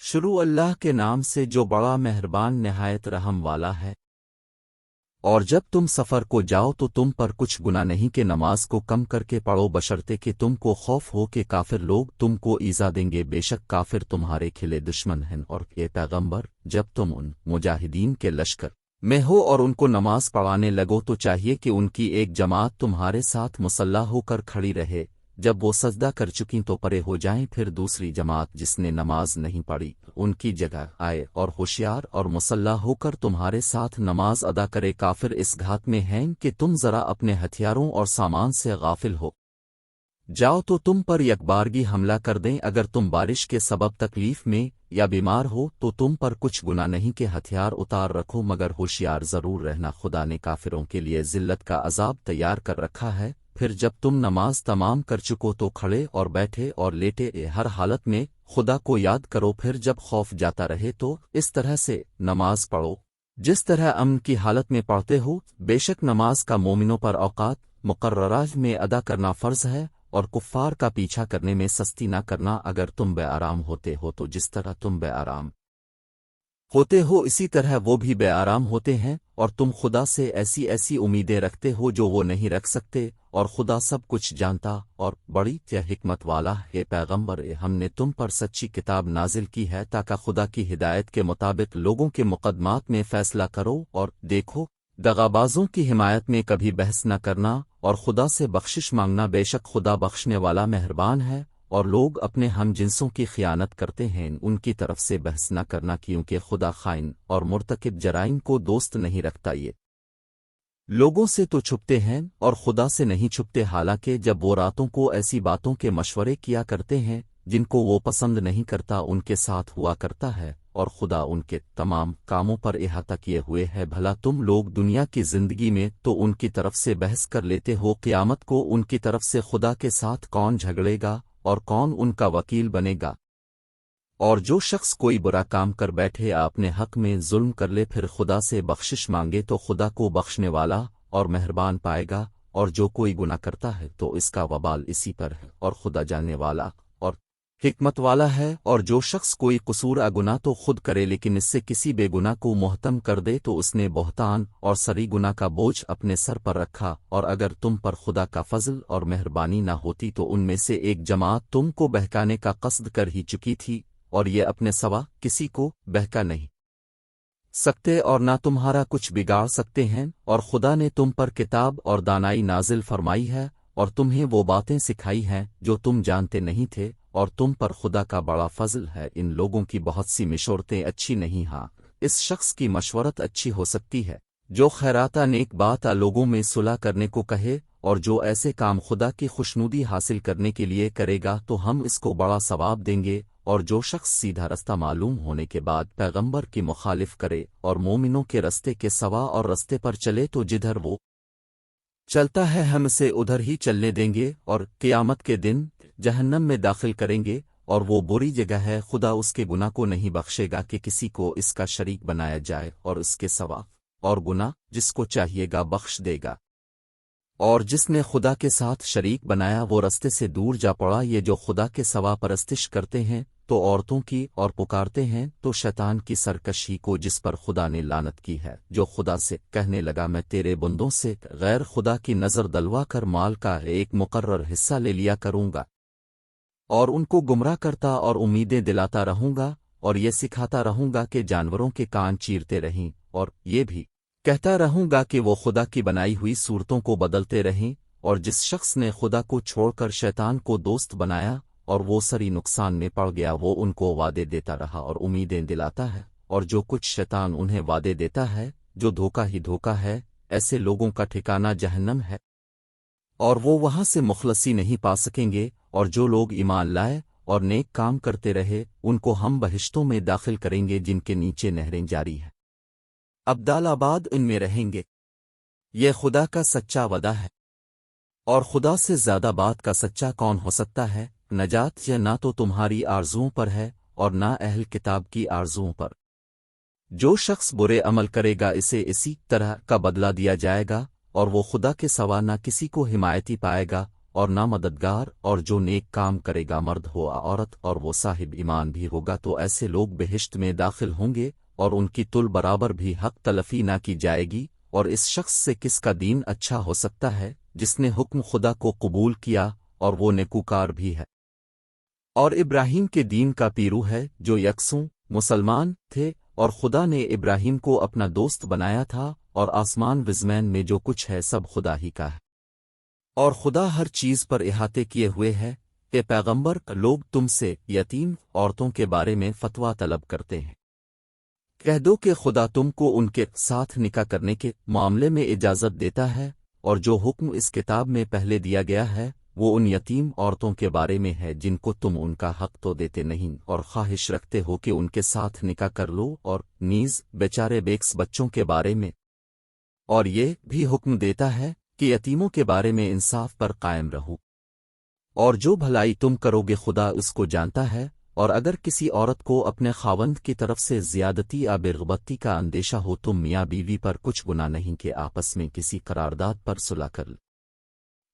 شروع اللہ کے نام سے جو بڑا مہربان نہایت رحم والا ہے۔ اور جب تم سفر کو جاؤ تو تم پر کچھ گناہ نہیں کہ نماز کو کم کر کے پڑھو بشرطے کہ تم کو خوف ہو کہ کافر لوگ تم کو ایذا دیں گے، بے شک کافر تمہارے کھلے دشمن ہیں۔ اور اے پیغمبر، جب تم ان مجاہدین کے لشکر میں ہو اور ان کو نماز پڑھانے لگو تو چاہیے کہ ان کی ایک جماعت تمہارے ساتھ مسلح ہو کر کھڑی رہے، جب وہ سجدہ کر چکیں تو پرے ہو جائیں، پھر دوسری جماعت جس نے نماز نہیں پڑھی ان کی جگہ آئے اور ہوشیار اور مسلح ہو کر تمہارے ساتھ نماز ادا کرے۔ کافر اس گھات میں ہیں کہ تم ذرا اپنے ہتھیاروں اور سامان سے غافل ہو جاؤ تو تم پر یکبارگی حملہ کر دیں۔ اگر تم بارش کے سبب تکلیف میں یا بیمار ہو تو تم پر کچھ گناہ نہیں کہ ہتھیار اتار رکھو، مگر ہوشیار ضرور رہنا، خدا نے کافروں کے لیے ذلت کا عذاب تیار کر رکھا ہے۔ پھر جب تم نماز تمام کر چکو تو کھڑے اور بیٹھے اور لیٹے ہر حالت میں خدا کو یاد کرو، پھر جب خوف جاتا رہے تو اس طرح سے نماز پڑھو جس طرح امن کی حالت میں پڑھتے ہو۔ بے شک نماز کا مومنوں پر اوقات مقررہ میں ادا کرنا فرض ہے، اور کفار کا پیچھا کرنے میں سستی نہ کرنا۔ اگر تم بے آرام ہوتے ہو تو جس طرح تم بے آرام ہوتے ہو اسی طرح وہ بھی بے آرام ہوتے ہیں، اور تم خدا سے ایسی ایسی امیدیں رکھتے ہو جو وہ نہیں رکھ سکتے، اور خدا سب کچھ جانتا اور بڑی حکمت والا ہے۔ پیغمبر، ہم نے تم پر سچی کتاب نازل کی ہے تاکہ خدا کی ہدایت کے مطابق لوگوں کے مقدمات میں فیصلہ کرو، اور دیکھو دغابازوں کی حمایت میں کبھی بحث نہ کرنا اور خدا سے بخشش مانگنا، بے شک خدا بخشنے والا مہربان ہے۔ اور لوگ اپنے ہم جنسوں کی خیانت کرتے ہیں، ان کی طرف سے بحث نہ کرنا، کیونکہ خدا خائن اور مرتکب جرائم کو دوست نہیں رکھتا۔ یہ لوگوں سے تو چھپتے ہیں اور خدا سے نہیں چھپتے، حالانکہ جب وہ راتوں کو ایسی باتوں کے مشورے کیا کرتے ہیں جن کو وہ پسند نہیں کرتا ان کے ساتھ ہوا کرتا ہے، اور خدا ان کے تمام کاموں پر احاطہ کیے ہوئے ہے۔ بھلا تم لوگ دنیا کی زندگی میں تو ان کی طرف سے بحث کر لیتے ہو، قیامت کو ان کی طرف سے خدا کے ساتھ کون جھگڑے گا اور کون ان کا وکیل بنے گا؟ اور جو شخص کوئی برا کام کر بیٹھے یا اپنے حق میں ظلم کر لے پھر خدا سے بخشش مانگے تو خدا کو بخشنے والا اور مہربان پائے گا، اور جو کوئی گناہ کرتا ہے تو اس کا وبال اسی پر ہے، اور خدا جاننے والا اور حکمت والا ہے۔ اور جو شخص کوئی قصور گناہ تو خود کرے لیکن اس سے کسی بے گناہ کو محتم کر دے تو اس نے بہتان اور سری گناہ کا بوجھ اپنے سر پر رکھا۔ اور اگر تم پر خدا کا فضل اور مہربانی نہ ہوتی تو ان میں سے ایک جماعت تم کو بہکانے کا قصد کر ہی چکی تھی، اور یہ اپنے سوا کسی کو بہکا نہیں سکتے اور نہ تمہارا کچھ بگاڑ سکتے ہیں۔ اور خدا نے تم پر کتاب اور دانائی نازل فرمائی ہے، اور تمہیں وہ باتیں سکھائی ہیں جو تم جانتے نہیں تھے، اور تم پر خدا کا بڑا فضل ہے۔ ان لوگوں کی بہت سی مشورتیں اچھی نہیں، ہاں اس شخص کی مشورت اچھی ہو سکتی ہے جو خیراتہ نیک بات لوگوں میں صلح کرنے کو کہے، اور جو ایسے کام خدا کی خوشنودی حاصل کرنے کے لیے کرے گا تو ہم اس کو بڑا ثواب دیں گے۔ اور جو شخص سیدھا رستہ معلوم ہونے کے بعد پیغمبر کی مخالف کرے اور مومنوں کے رستے کے سوا اور رستے پر چلے تو جدھر وہ چلتا ہے ہم اسے ادھر ہی چلنے دیں گے، اور قیامت کے دن جہنم میں داخل کریں گے، اور وہ بری جگہ ہے۔ خدا اس کے گناہ کو نہیں بخشے گا کہ کسی کو اس کا شریک بنایا جائے، اور اس کے سوا اور گناہ جس کو چاہیے گا بخش دے گا۔ اور جس نے خدا کے ساتھ شریک بنایا وہ رستے سے دور جا پڑا۔ یہ جو خدا کے سوا پرستش کرتے ہیں تو عورتوں کی اور پکارتے ہیں تو شیطان کی سرکشی کو جس پر خدا نے لعنت کی ہے، جو خدا سے کہنے لگا میں تیرے بندوں سے غیر خدا کی نظر دلوا کر مال کا ایک مقرر حصہ لے لیا کروں گا، اور ان کو گمراہ کرتا اور امیدیں دلاتا رہوں گا، اور یہ سکھاتا رہوں گا کہ جانوروں کے کان چیرتے رہیں، اور یہ بھی کہتا رہوں گا کہ وہ خدا کی بنائی ہوئی صورتوں کو بدلتے رہیں۔ اور جس شخص نے خدا کو چھوڑ کر شیطان کو دوست بنایا اور وہ سری نقصان میں پڑ گیا، وہ ان کو وعدے دیتا رہا اور امیدیں دلاتا ہے، اور جو کچھ شیطان انہیں وعدے دیتا ہے جو دھوکہ ہی دھوکہ ہے، ایسے لوگوں کا ٹھکانہ جہنم ہے، اور وہ وہاں سے مخلصی نہیں پا سکیں گے۔ اور جو لوگ ایمان لائے اور نیک کام کرتے رہے ان کو ہم بہشتوں میں داخل کریں گے جن کے نیچے نہریں جاری ہیں، ابدال آباد ان میں رہیں گے۔ یہ خدا کا سچا وعدہ ہے، اور خدا سے زیادہ بات کا سچا کون ہو سکتا ہے؟ نجات یا نہ تو تمہاری آرزوؤں پر ہے اور نہ اہل کتاب کی آرزوؤں پر۔ جو شخص برے عمل کرے گا اسے اسی طرح کا بدلہ دیا جائے گا، اور وہ خدا کے سوا نہ کسی کو حمایتی پائے گا، اور نہ مددگار، اور جو نیک کام کرے گا مرد ہو یا عورت اور وہ صاحب ایمان بھی ہوگا تو ایسے لوگ بہشت میں داخل ہوں گے، اور ان کی تل برابر بھی حق تلفی نہ کی جائے گی۔ اور اس شخص سے کس کا دین اچھا ہو سکتا ہے جس نے حکم خدا کو قبول کیا اور وہ نیکوکار بھی ہے اور ابراہیم کے دین کا پیرو ہے، جو یکسوں مسلمان تھے، اور خدا نے ابراہیم کو اپنا دوست بنایا تھا، اور آسمان و زمین میں جو کچھ ہے سب خدا ہی کا ہے، اور خدا ہر چیز پر احاطے کیے ہوئے ہے۔ کہ پیغمبر لوگ تم سے یتیم عورتوں کے بارے میں فتویٰ طلب کرتے ہیں، کہہ دو کہ خدا تم کو ان کے ساتھ نکاح کرنے کے معاملے میں اجازت دیتا ہے، اور جو حکم اس کتاب میں پہلے دیا گیا ہے وہ ان یتیم عورتوں کے بارے میں ہے جن کو تم ان کا حق تو دیتے نہیں اور خواہش رکھتے ہو کہ ان کے ساتھ نکاح کر لو، اور نیز بیچارے بیکس بچوں کے بارے میں، اور یہ بھی حکم دیتا ہے کہ یتیموں کے بارے میں انصاف پر قائم رہو، اور جو بھلائی تم کرو گے خدا اس کو جانتا ہے۔ اور اگر کسی عورت کو اپنے خاوند کی طرف سے زیادتی یا بےغبتی کا اندیشہ ہو تم میاں بیوی پر کچھ گناہ نہیں کہ آپس میں کسی قرارداد پر صلح کر لیں،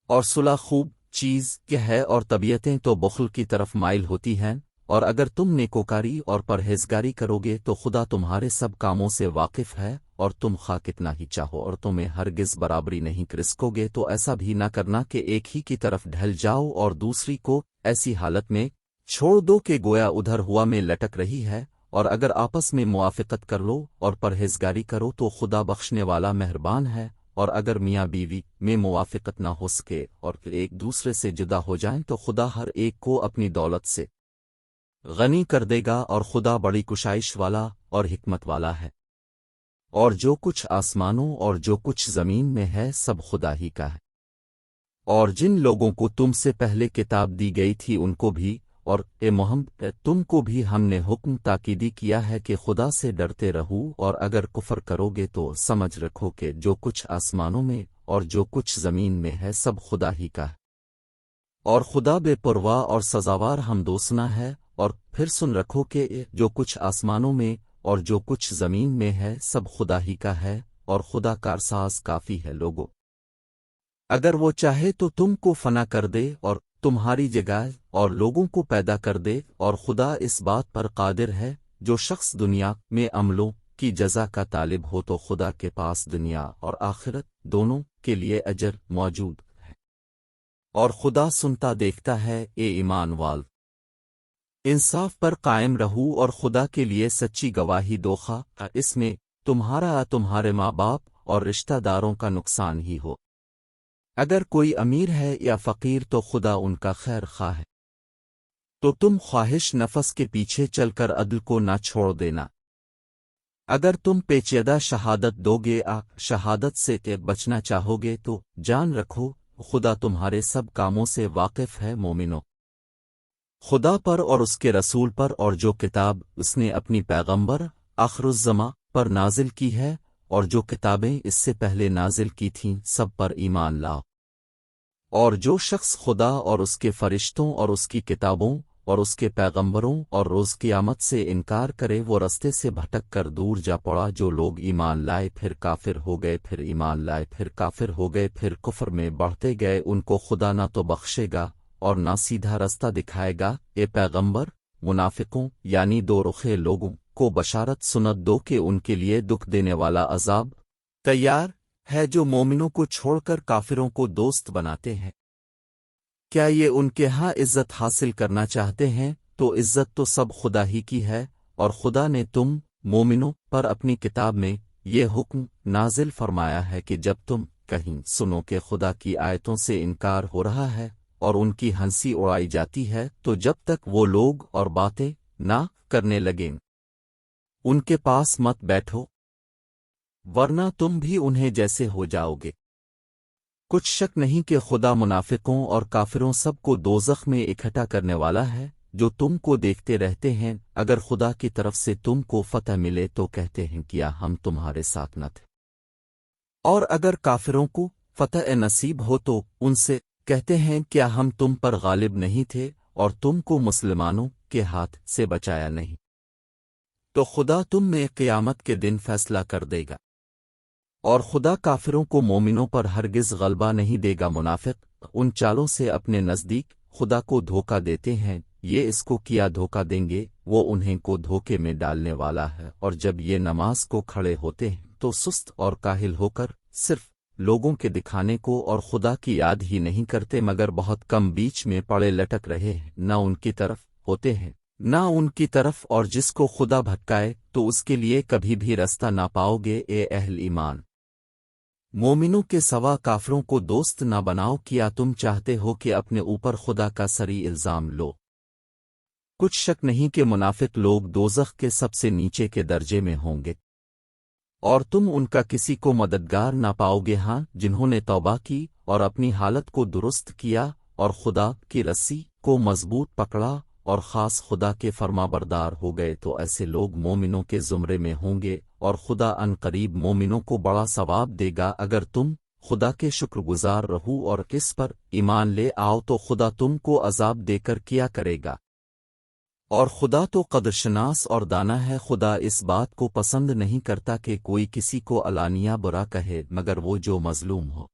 اور صلح خوب چیز کیا ہے، اور طبیعتیں تو بخل کی طرف مائل ہوتی ہیں، اور اگر تم نیکوکاری اور پرہیزگاری کرو گے تو خدا تمہارے سب کاموں سے واقف ہے، اور تم خواہ کتنا ہی چاہو اور تمہیں ہرگز برابری نہیں کرسکو گے تو ایسا بھی نہ کرنا کہ ایک ہی کی طرف ڈھل جاؤ اور دوسری کو ایسی حالت میں چھوڑ دو کہ گویا ادھر ہوا میں لٹک رہی ہے، اور اگر آپس میں موافقت کر لو اور پرہیزگاری کرو تو خدا بخشنے والا مہربان ہے۔ اور اگر میاں بیوی میں موافقت نہ ہو سکے اور ایک دوسرے سے جدا ہو جائیں تو خدا ہر ایک کو اپنی دولت سے غنی کر دے گا، اور خدا بڑی کشائش والا اور حکمت والا ہے۔ اور جو کچھ آسمانوں اور جو کچھ زمین میں ہے سب خدا ہی کا ہے۔ اور جن لوگوں کو تم سے پہلے کتاب دی گئی تھی ان کو بھی، اور اے محمد تم کو بھی ہم نے حکم تاکیدی کیا ہے کہ خدا سے ڈرتے رہو، اور اگر کفر کرو گے تو سمجھ رکھو کہ جو کچھ آسمانوں میں اور جو کچھ زمین میں ہے سب خدا ہی کا ہے، اور خدا بے پرواہ اور سزاوار ہمدوسنا ہے۔ اور پھر سن رکھو کہ جو کچھ آسمانوں میں اور جو کچھ زمین میں ہے سب خدا ہی کا ہے، اور خدا کارساز کافی ہے۔ لوگو اگر وہ چاہے تو تم کو فنا کر دے اور تمہاری جگہ اور لوگوں کو پیدا کر دے، اور خدا اس بات پر قادر ہے۔ جو شخص دنیا میں عملوں کی جزا کا طالب ہو تو خدا کے پاس دنیا اور آخرت دونوں کے لیے اجر موجود ہے، اور خدا سنتا دیکھتا ہے۔ اے ایمان وال انصاف پر قائم رہو اور خدا کے لیے سچی گواہی دو، خواہ اس میں تمہارا یا تمہارے ماں باپ اور رشتہ داروں کا نقصان ہی ہو۔ اگر کوئی امیر ہے یا فقیر تو خدا ان کا خیر خواہ ہے، تو تم خواہش نفس کے پیچھے چل کر عدل کو نہ چھوڑ دینا۔ اگر تم پیچیدہ شہادت دو گے شہادت سے بچنا چاہو گے تو جان رکھو خدا تمہارے سب کاموں سے واقف ہے۔ مومنو خدا پر اور اس کے رسول پر اور جو کتاب اس نے اپنی پیغمبر آخر الزماں پر نازل کی ہے اور جو کتابیں اس سے پہلے نازل کی تھیں سب پر ایمان لاؤ۔ اور جو شخص خدا اور اس کے فرشتوں اور اس کی کتابوں اور اس کے پیغمبروں اور روز قیامت سے انکار کرے وہ رستے سے بھٹک کر دور جا پڑا۔ جو لوگ ایمان لائے پھر کافر ہو گئے، پھر ایمان لائے پھر کافر ہو گئے، پھر کفر میں بڑھتے گئے، ان کو خدا نہ تو بخشے گا اور نہ سیدھا رستہ دکھائے گا۔ اے پیغمبر منافقوں یعنی دو رخے لوگوں کو بشارت سنت دو کہ ان کے لیے دکھ دینے والا عذاب تیار ہے جو مومنوں کو چھوڑ کر کافروں کو دوست بناتے ہیں۔ کیا یہ ان کے ہاں عزت حاصل کرنا چاہتے ہیں؟ تو عزت تو سب خدا ہی کی ہے، اور خدا نے تم مومنوں پر اپنی کتاب میں یہ حکم نازل فرمایا ہے کہ جب تم کہیں سنو کہ خدا کی آیتوں سے انکار ہو رہا ہے اور ان کی ہنسی اڑائی جاتی ہے تو جب تک وہ لوگ اور باتیں نہ کرنے لگیں ان کے پاس مت بیٹھو، ورنہ تم بھی انہیں جیسے ہو جاؤ گے۔ کچھ شک نہیں کہ خدا منافقوں اور کافروں سب کو دوزخ میں اکٹھا کرنے والا ہے۔ جو تم کو دیکھتے رہتے ہیں اگر خدا کی طرف سے تم کو فتح ملے تو کہتے ہیں کیا ہم تمہارے ساتھ نہ تھے، اور اگر کافروں کو فتح نصیب ہو تو ان سے کہتے ہیں کیا ہم تم پر غالب نہیں تھے اور تم کو مسلمانوں کے ہاتھ سے بچایا نہیں؟ تو خدا تم میں قیامت کے دن فیصلہ کر دے گا، اور خدا کافروں کو مومنوں پر ہرگز غلبہ نہیں دے گا۔ منافق ان چالوں سے اپنے نزدیک خدا کو دھوکہ دیتے ہیں، یہ اس کو کیا دھوکہ دیں گے، وہ انہیں کو دھوکے میں ڈالنے والا ہے۔ اور جب یہ نماز کو کھڑے ہوتے ہیں تو سست اور کاہل ہو کر صرف لوگوں کے دکھانے کو اور خدا کی یاد ہی نہیں کرتے، مگر بہت کم بیچ میں پڑے لٹک رہے ہیں، نہ ان کی طرف ہوتے ہیں نہ ان کی طرف، اور جس کو خدا بھٹکائے تو اس کے لیے کبھی بھی رستہ نہ پاؤ گے۔ اے اہل ایمان، مومنوں کے سوا کافروں کو دوست نہ بناؤ، کیا تم چاہتے ہو کہ اپنے اوپر خدا کا سری الزام لو؟ کچھ شک نہیں کہ منافق لوگ دوزخ کے سب سے نیچے کے درجے میں ہوں گے، اور تم ان کا کسی کو مددگار نہ پاؤ گے، ہاں جنہوں نے توبہ کی اور اپنی حالت کو درست کیا اور خدا کی رسی کو مضبوط پکڑا اور خاص خدا کے فرما بردار ہو گئے، تو ایسے لوگ مومنوں کے زمرے میں ہوں گے، اور خدا ان قریب مومنوں کو بڑا ثواب دے گا۔ اگر تم خدا کے شکر گزار رہو اور اس پر ایمان لے آؤ تو خدا تم کو عذاب دے کر کیا کرے گا، اور خدا تو قدرشناس اور دانا ہے۔ خدا اس بات کو پسند نہیں کرتا کہ کوئی کسی کو علانیہ برا کہے مگر وہ جو مظلوم ہو،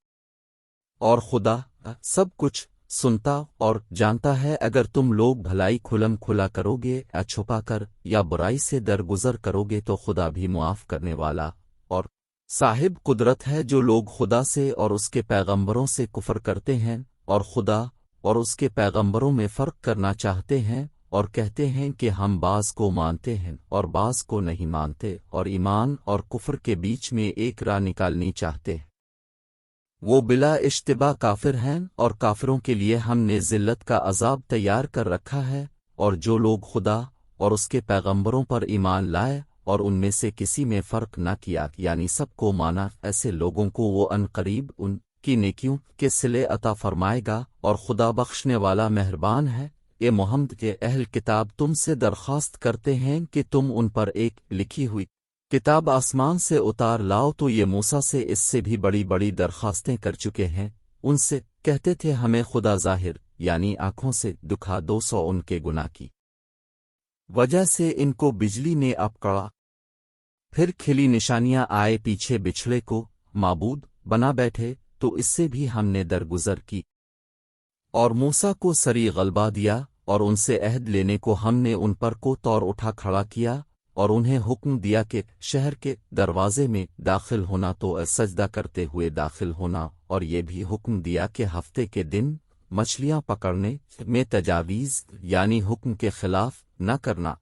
اور خدا سب کچھ سنتا اور جانتا ہے۔ اگر تم لوگ بھلائی کھلم کھلا کرو گے یا چھپا کر یا برائی سے درگزر کرو گے تو خدا بھی معاف کرنے والا اور صاحب قدرت ہے۔ جو لوگ خدا سے اور اس کے پیغمبروں سے کفر کرتے ہیں اور خدا اور اس کے پیغمبروں میں فرق کرنا چاہتے ہیں اور کہتے ہیں کہ ہم بعض کو مانتے ہیں اور بعض کو نہیں مانتے، اور ایمان اور کفر کے بیچ میں ایک راہ نکالنی چاہتے ہیں، وہ بلا اشتباہ کافر ہیں، اور کافروں کے لیے ہم نے ذلت کا عذاب تیار کر رکھا ہے۔ اور جو لوگ خدا اور اس کے پیغمبروں پر ایمان لائے اور ان میں سے کسی میں فرق نہ کیا، یعنی سب کو مانا، ایسے لوگوں کو وہ ان قریب ان کی نیکیوں کے صلے عطا فرمائے گا، اور خدا بخشنے والا مہربان ہے۔ اے محمد کے اہل کتاب، تم سے درخواست کرتے ہیں کہ تم ان پر ایک لکھی ہوئی کتاب آسمان سے اتار لاؤ، تو یہ موسیٰ سے اس سے بھی بڑی بڑی درخواستیں کر چکے ہیں۔ ان سے کہتے تھے ہمیں خدا ظاہر یعنی آنکھوں سے دکھا دو، سو ان کے گناہ کی وجہ سے ان کو بجلی نے اپکڑا، پھر کھلی نشانیاں آئے، پیچھے بچھڑے کو معبود بنا بیٹھے، تو اس سے بھی ہم نے درگزر کی، اور موسیٰ کو سری غلبہ دیا، اور ان سے عہد لینے کو ہم نے ان پر کو طور اٹھا کھڑا کیا، اور انہیں حکم دیا کہ شہر کے دروازے میں داخل ہونا تو سجدہ کرتے ہوئے داخل ہونا، اور یہ بھی حکم دیا کہ ہفتے کے دن مچھلیاں پکڑنے میں تجاویز یعنی حکم کے خلاف نہ کرنا۔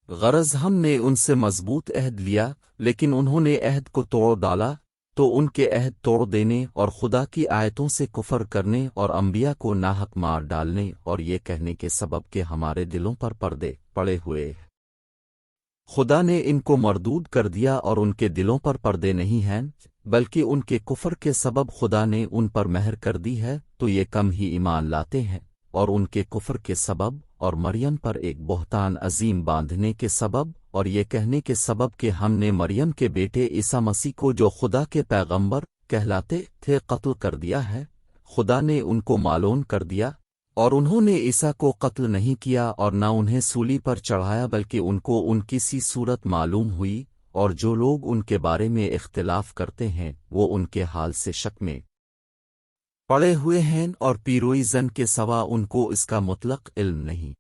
غرض ہم نے ان سے مضبوط عہد لیا، لیکن انہوں نے عہد کو توڑ ڈالا، تو ان کے عہد توڑ دینے اور خدا کی آیتوں سے کفر کرنے اور انبیاء کو ناحق مار ڈالنے اور یہ کہنے کے سبب کہ ہمارے دلوں پر پردے پڑے ہوئے ہیں، خدا نے ان کو مردود کر دیا، اور ان کے دلوں پر پردے نہیں ہیں، بلکہ ان کے کفر کے سبب خدا نے ان پر مہر کر دی ہے، تو یہ کم ہی ایمان لاتے ہیں، اور ان کے کفر کے سبب اور مریم پر ایک بہتان عظیم باندھنے کے سبب اور یہ کہنے کے سبب کہ ہم نے مریم کے بیٹے عیسیٰ مسیح کو جو خدا کے پیغمبر کہلاتے تھے قتل کر دیا ہے، خدا نے ان کو معلوم کر دیا، اور انہوں نے عیسیٰ کو قتل نہیں کیا اور نہ انہیں سولی پر چڑھایا، بلکہ ان کو ان کی سی صورت معلوم ہوئی، اور جو لوگ ان کے بارے میں اختلاف کرتے ہیں وہ ان کے حال سے شک میں پڑے ہوئے ہیں، اور پیروئی زن کے سوا ان کو اس کا مطلق علم نہیں،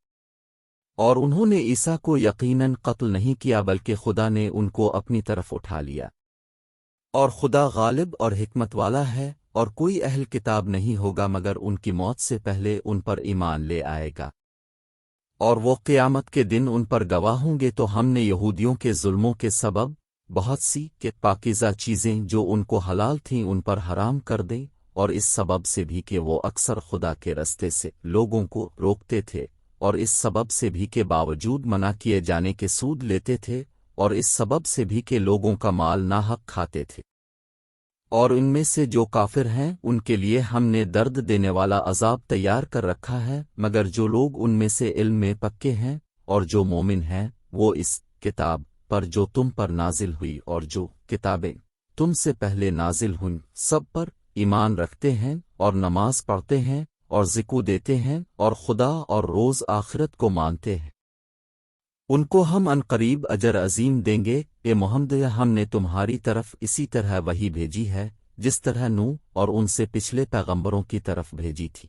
اور انہوں نے عیسیٰ کو یقیناً قتل نہیں کیا بلکہ خدا نے ان کو اپنی طرف اٹھا لیا، اور خدا غالب اور حکمت والا ہے، اور کوئی اہل کتاب نہیں ہوگا مگر ان کی موت سے پہلے ان پر ایمان لے آئے گا، اور وہ قیامت کے دن ان پر گواہ ہوں گے۔ تو ہم نے یہودیوں کے ظلموں کے سبب بہت سی کہ پاکیزہ چیزیں جو ان کو حلال تھیں ان پر حرام کر دیں، اور اس سبب سے بھی کہ وہ اکثر خدا کے رستے سے لوگوں کو روکتے تھے، اور اس سبب سے بھی کہ باوجود منع کیے جانے کے سود لیتے تھے، اور اس سبب سے بھی کہ لوگوں کا مال ناحق کھاتے تھے۔ اور ان میں سے جو کافر ہیں ان کے لیے ہم نے درد دینے والا عذاب تیار کر رکھا ہے، مگر جو لوگ ان میں سے علم میں پکے ہیں اور جو مومن ہیں وہ اس کتاب پر جو تم پر نازل ہوئی اور جو کتابیں تم سے پہلے نازل ہوئیں سب پر ایمان رکھتے ہیں، اور نماز پڑھتے ہیں اور زکوٰۃ دیتے ہیں اور خدا اور روز آخرت کو مانتے ہیں، ان کو ہم عنقریب اجر عظیم دیں گے۔ اے محمد، ہم نے تمہاری طرف اسی طرح وحی بھیجی ہے جس طرح نوح اور ان سے پچھلے پیغمبروں کی طرف بھیجی تھی،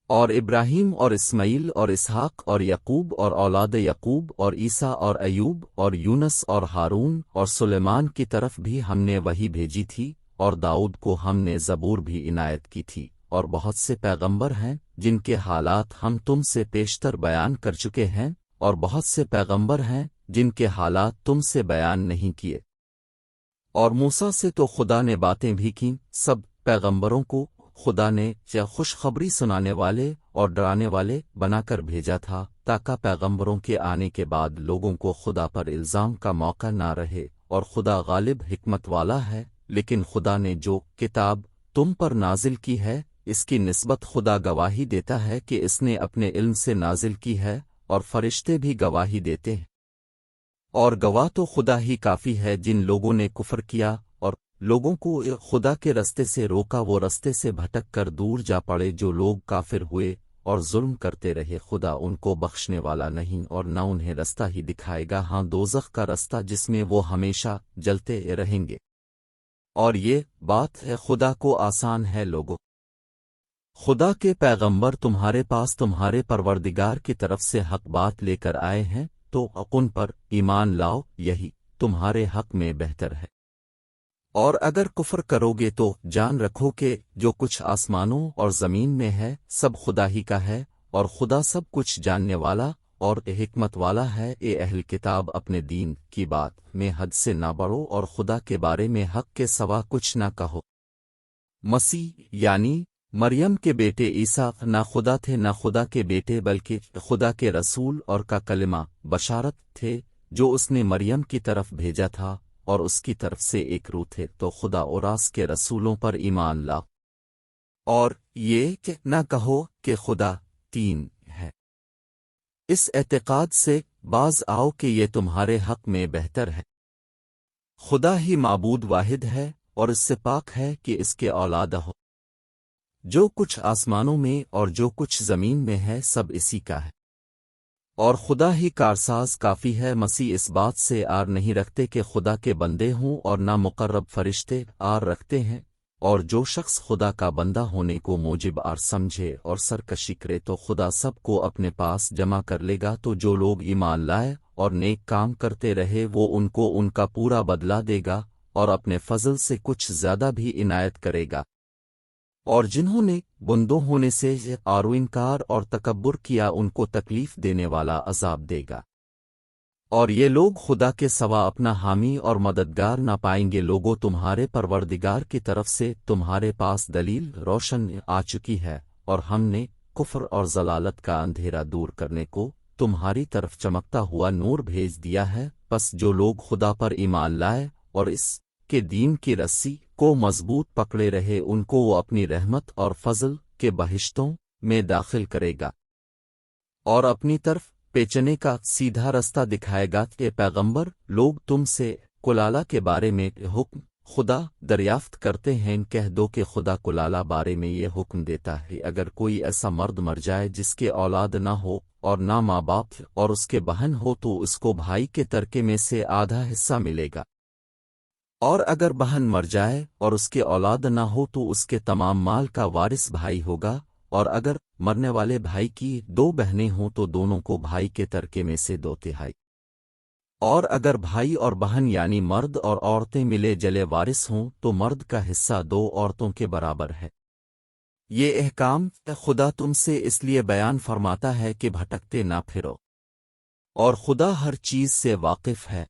اور ابراہیم اور اسماعیل اور اسحاق اور یعقوب اور اولاد یعقوب اور عیسیٰ اور ایوب اور یونس اور ہارون اور سلیمان کی طرف بھی ہم نے وہی بھیجی تھی، اور داؤد کو ہم نے زبور بھی عنایت کی تھی، اور بہت سے پیغمبر ہیں جن کے حالات ہم تم سے پیشتر بیان کر چکے ہیں، اور بہت سے پیغمبر ہیں جن کے حالات تم سے بیان نہیں کیے۔ اور موسیٰ سے تو خدا نے باتیں بھی کیں، سب پیغمبروں کو خدا نے یا خوشخبری سنانے والے اور ڈرانے والے بنا کر بھیجا تھا، تاکہ پیغمبروں کے آنے کے بعد لوگوں کو خدا پر الزام کا موقع نہ رہے، اور خدا غالب حکمت والا ہے۔ لیکن خدا نے جو کتاب تم پر نازل کی ہے، اس کی نسبت خدا گواہی دیتا ہے کہ اس نے اپنے علم سے نازل کی ہے، اور فرشتے بھی گواہی دیتے ہیں، اور گواہ تو خدا ہی کافی ہے۔ جن لوگوں نے کفر کیا اور لوگوں کو خدا کے رستے سے روکا، وہ رستے سے بھٹک کر دور جا پڑے۔ جو لوگ کافر ہوئے اور ظلم کرتے رہے، خدا ان کو بخشنے والا نہیں، اور نہ انہیں رستہ ہی دکھائے گا، ہاں دوزخ کا رستہ جس میں وہ ہمیشہ جلتے رہیں گے۔ اور یہ بات ہے خدا کو آسان ہے۔ لوگوں، خدا کے پیغمبر تمہارے پاس تمہارے پروردگار کی طرف سے حق بات لے کر آئے ہیں، تو ان پر ایمان لاؤ، یہی تمہارے حق میں بہتر ہے۔ اور اگر کفر کرو گے تو جان رکھو کہ جو کچھ آسمانوں اور زمین میں ہے سب خدا ہی کا ہے، اور خدا سب کچھ جاننے والا اور حکمت والا ہے۔ اے اہل کتاب، اپنے دین کی بات میں حد سے نہ بڑھو، اور خدا کے بارے میں حق کے سوا کچھ نہ کہو۔ مسیح یعنی مریم کے بیٹے عیسیٰ نہ خدا تھے نہ خدا کے بیٹے، بلکہ خدا کے رسول اور کا کلمہ بشارت تھے جو اس نے مریم کی طرف بھیجا تھا، اور اس کی طرف سے ایک روح تھے۔ تو خدا اور اس کے رسولوں پر ایمان لاؤ، اور یہ کہ نہ کہو کہ خدا تین ہے۔ اس اعتقاد سے باز آؤ کہ یہ تمہارے حق میں بہتر ہے۔ خدا ہی معبود واحد ہے، اور اس سے پاک ہے کہ اس کے اولاد ہو۔ جو کچھ آسمانوں میں اور جو کچھ زمین میں ہے سب اسی کا ہے، اور خدا ہی کارساز کافی ہے۔ مسیح اس بات سے آر نہیں رکھتے کہ خدا کے بندے ہوں، اور نہ مقرب فرشتے آر رکھتے ہیں، اور جو شخص خدا کا بندہ ہونے کو موجب آر سمجھے اور سرکشی کرے تو خدا سب کو اپنے پاس جمع کر لے گا۔ تو جو لوگ ایمان لائے اور نیک کام کرتے رہے، وہ ان کو ان کا پورا بدلہ دے گا، اور اپنے فضل سے کچھ زیادہ بھی عنایت کرے گا۔ اور جنہوں نے بندوں ہونے سے انکار اور تکبر کیا، ان کو تکلیف دینے والا عذاب دے گا۔ اور یہ لوگ خدا کے سوا اپنا حامی اور مددگار نہ پائیں گے۔ لوگوں، تمہارے پروردگار کی طرف سے تمہارے پاس دلیل روشن آ چکی ہے، اور ہم نے کفر اور ضلالت کا اندھیرا دور کرنے کو تمہاری طرف چمکتا ہوا نور بھیج دیا ہے۔ پس جو لوگ خدا پر ایمان لائے اور اس کے دین کی رسی کو مضبوط پکڑے رہے، ان کو وہ اپنی رحمت اور فضل کے بہشتوں میں داخل کرے گا، اور اپنی طرف پیچنے کا سیدھا رستہ دکھائے گا۔ کہ پیغمبر لوگ تم سے کلالہ کے بارے میں حکم خدا دریافت کرتے ہیں، کہہ دو کہ خدا کلالہ بارے میں یہ حکم دیتا ہے، اگر کوئی ایسا مرد مر جائے جس کے اولاد نہ ہو اور نہ ماں باپ، اور اس کے بہن ہو، تو اس کو بھائی کے ترکے میں سے آدھا حصہ ملے گا۔ اور اگر بہن مر جائے اور اس کے اولاد نہ ہو تو اس کے تمام مال کا وارث بھائی ہوگا، اور اگر مرنے والے بھائی کی دو بہنیں ہوں تو دونوں کو بھائی کے ترکے میں سے 2/3۔ اور اگر بھائی اور بہن یعنی مرد اور عورتیں ملے جلے وارث ہوں تو مرد کا حصہ 2 عورتوں کے برابر ہے۔ یہ احکام خدا تم سے اس لیے بیان فرماتا ہے کہ بھٹکتے نہ پھرو، اور خدا ہر چیز سے واقف ہے۔